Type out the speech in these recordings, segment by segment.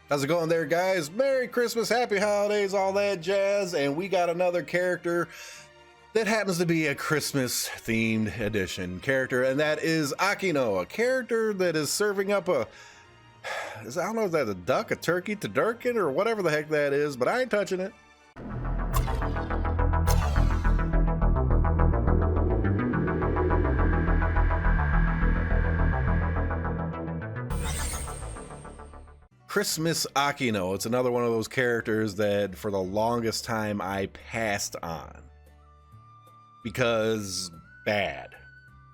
How's it going there, guys? Merry Christmas, happy holidays, all that jazz. And we got another character that happens to be a Christmas themed edition character, and that is Akino, a character that is serving up I don't know if that's a duck, a turkey, to Durkin, or whatever the heck that is, but I ain't touching it. Chrismas Akino. It's another one of those characters that for the longest time I passed on because bad.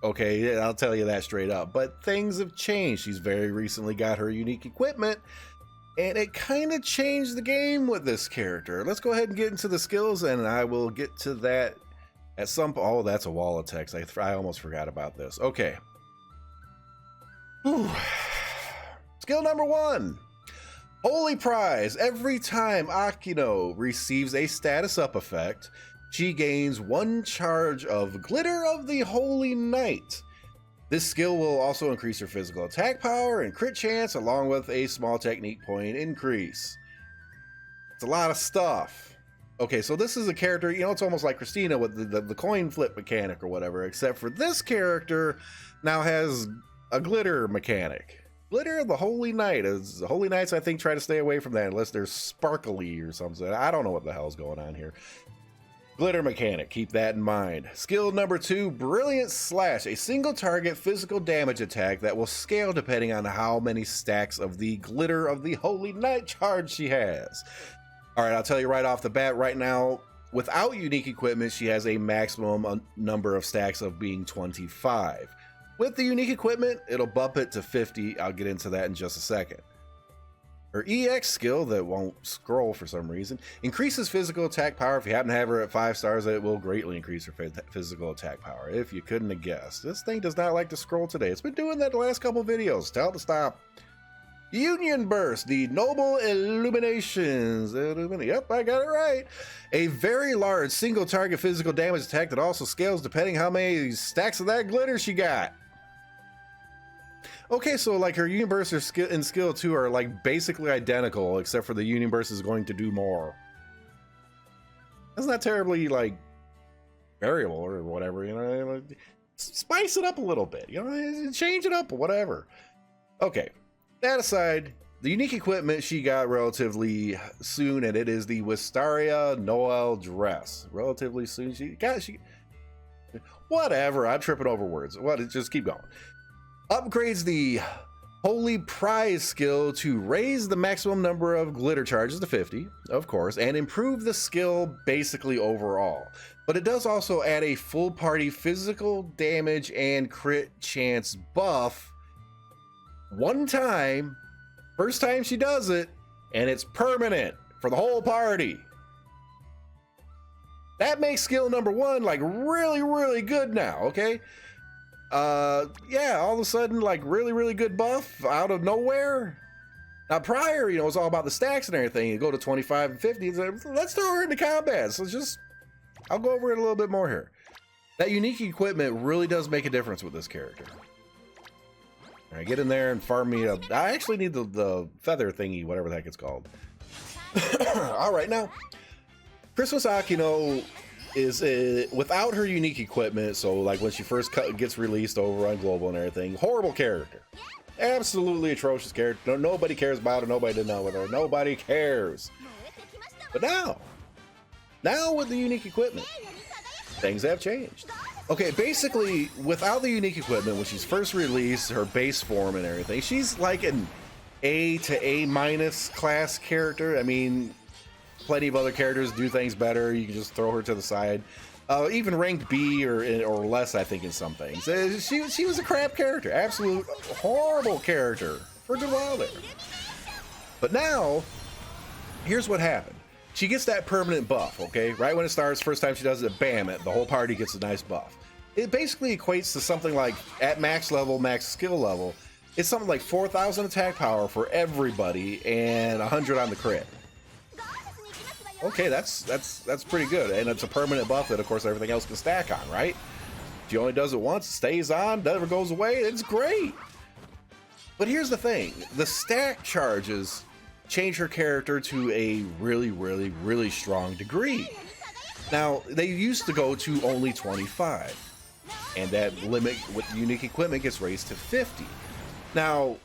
Okay, I'll tell you that straight up. But things have changed. She's very recently got her unique equipment, and it kind of changed the game with this character. Let's go ahead and get into the skills, and I will get to that at some point. Oh, that's a wall of text. I almost forgot about this. Okay. Whew. Skill number 1. Holy Prize. Every time Akino receives a status up effect, she gains 1 charge of Glitter of the Holy Night. This skill will also increase her physical attack power and crit chance, along with a small technique point increase. It's a lot of stuff. Okay, so this is a character, you know, it's almost like Christina with the coin flip mechanic or whatever, except for this character now has a glitter mechanic. Glitter of the Holy Night. The Holy Knights, I think, try to stay away from that unless they're sparkly or something. I don't know what the hell's going on here. Glitter mechanic, keep that in mind. Skill number 2, Brilliant Slash, a single target physical damage attack that will scale depending on how many stacks of the Glitter of the Holy Night charge she has. All right, I'll tell you right off the bat right now, without unique equipment, she has a maximum number of stacks of being 25. With the unique equipment, it'll bump it to 50. I'll get into that in just a second. Her EX skill that won't scroll for some reason increases physical attack power. If you happen to have her at 5 stars, it will greatly increase her physical attack power. If you couldn't have guessed. This thing does not like to scroll today. It's been doing that the last couple videos. Tell it to stop. Union Burst, the Noble Illuminations. Yep, I got it right. A very large single target physical damage attack that also scales depending how many stacks of that glitter she got. Okay, so like her Union Burst and skill 2 are like basically identical, except for the Union Burst is going to do more. That's not terribly like variable or whatever, you know. Spice it up a little bit, you know, change it up or whatever. Okay, that aside, the unique equipment she got relatively soon, and it is the Wistaria Noel dress. Relatively soon, whatever. I'm tripping over words. What? Just keep going. Upgrades the Holy Prize skill to raise the maximum number of glitter charges to 50, of course, and improve the skill basically overall. But it does also add a full party physical damage and crit chance buff one time, first time she does it, and it's permanent for the whole party. That makes skill number 1 like really, really good now, okay? Yeah, all of a sudden, like really good buff out of nowhere. Now prior, you know, it's all about the stacks and everything. You go to 25 and 50, let's throw her into combat. So I'll go over it a little bit more here. That unique equipment really does make a difference with this character. All right, get in there and farm me up. I actually need the feather thingy, whatever the heck it's called. All right, now, Chrismas Akino is without her unique equipment, so like when she first gets released over on global and everything, horrible character, absolutely atrocious character. Nobody cares about her. Nobody did know with her. Nobody cares. But now with the unique equipment, things have changed. Okay, basically without the unique equipment, when she's first released, her base form and everything, she's like an A to A- class character. I mean, plenty of other characters do things better. You can just throw her to the side. Even ranked B or less, I think, in some things. She was a crap character. Absolute horrible character for a good while there. But now, here's what happened. She gets that permanent buff, okay? Right when it starts, first time she does it, bam, the whole party gets a nice buff. It basically equates to something like, at max level, max skill level, it's something like 4,000 attack power for everybody and 100 on the crit. Okay, that's pretty good, and it's a permanent buff that, of course, everything else can stack on, right? She only does it once, stays on, never goes away. It's great. But here's the thing: the stack charges change her character to a really, really, really strong degree. Now, they used to go to only 25, and that limit with unique equipment gets raised to 50. Now,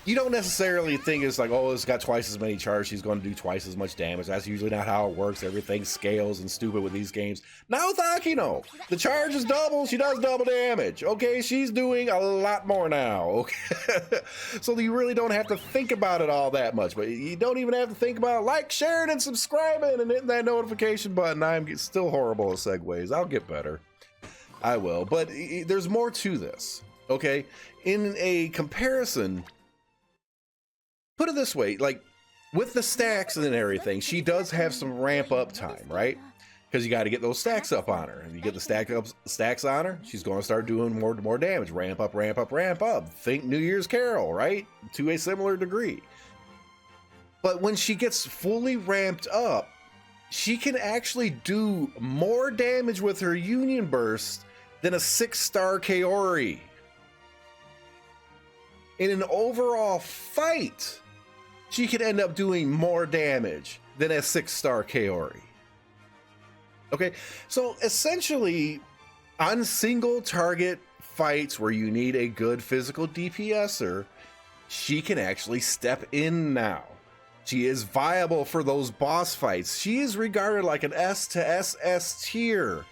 you don't necessarily think it's like, oh, it's got twice as many charges, she's going to do twice as much damage. That's usually not how it works. Everything scales and stupid with these games. Now with Akino, the charge is double, she does double damage. Okay, she's doing a lot more now. Okay, so you really don't have to think about it all that much, but you don't even have to think about like, sharing, and subscribing, and hitting that notification button. I'm still horrible at segues. I'll get better. I will, but there's more to this. Okay, in a comparison, put it this way, like with the stacks and everything, she does have some ramp up time, right? Because you got to get those stacks up on her. And you get the stacks on her, she's going to start doing more damage. Ramp up, ramp up, ramp up. Think New Year's Carol, right? To a similar degree. But when she gets fully ramped up, she can actually do more damage with her Union Burst than a 6-star Kaori. In an overall fight, she could end up doing more damage than a 6-star Kaori. Okay, so essentially, on single target fights where you need a good physical DPSer, she can actually step in now. She is viable for those boss fights. She is regarded like an S to SS tier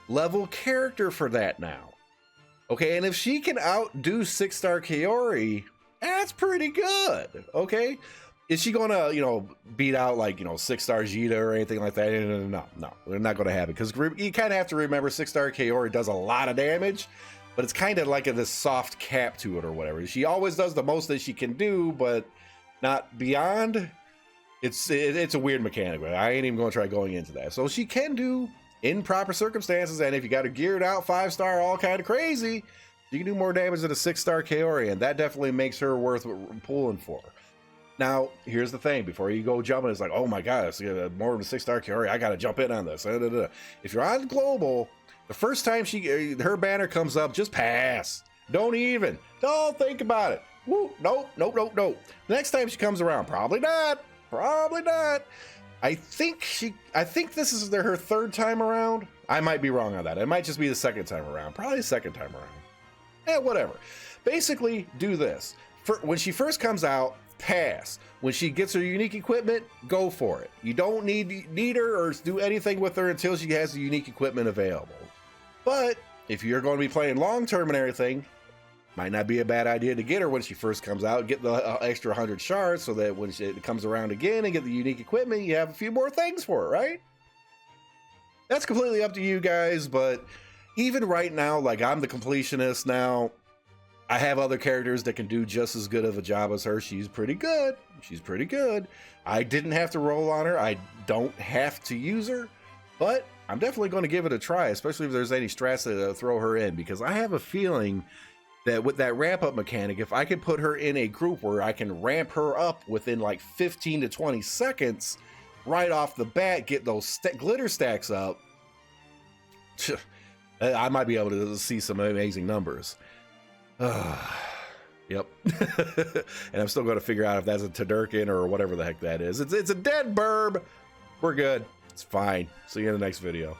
level character for that now. Okay, and if she can outdo 6-star Kaori, that's pretty good. Okay, is she gonna, beat out like, 6-star Jita or anything like that? No, they're not gonna have it, because you kind of have to remember 6-star Kaori does a lot of damage, but it's kind of like this soft cap to it or whatever. She always does the most that she can do, but not beyond. It's a weird mechanic, but I ain't even gonna try going into that. So she can do, in proper circumstances, and if you got her geared out 5-star, all kind of crazy, you can do more damage than a 6-star Kaori, and that definitely makes her worth pulling for. Now, here's the thing, before you go jumping, it's like, oh my god, it's more than a 6-star Kaori, I gotta jump in on this. If you're on global, the first time her banner comes up, just pass. Don't think about it. Woo, nope. The next time she comes around, probably not. I think this is her third time around. I might be wrong on that. It might just be the second time around. Probably the second time around. Whatever. Basically, do this. When she first comes out, pass. When she gets her unique equipment, go for it. You don't need her or do anything with her until she has the unique equipment available. But if you're going to be playing long term and everything, might not be a bad idea to get her when she first comes out, get the extra 100 shards so that when it comes around again and get the unique equipment, you have a few more things for it, right? That's completely up to you guys, but even right now, like, I'm the completionist now. I have other characters that can do just as good of a job as her. She's pretty good. I didn't have to roll on her. I don't have to use her, but I'm definitely going to give it a try, especially if there's any strats that throw her in, because I have a feeling that with that ramp up mechanic, if I can put her in a group where I can ramp her up within like 15 to 20 seconds right off the bat, get those glitter stacks up, I might be able to see some amazing numbers. Yep. And I'm still going to figure out if that's a Tadurkin or whatever the heck that is. It's a dead burb. We're good. It's fine. See you in the next video.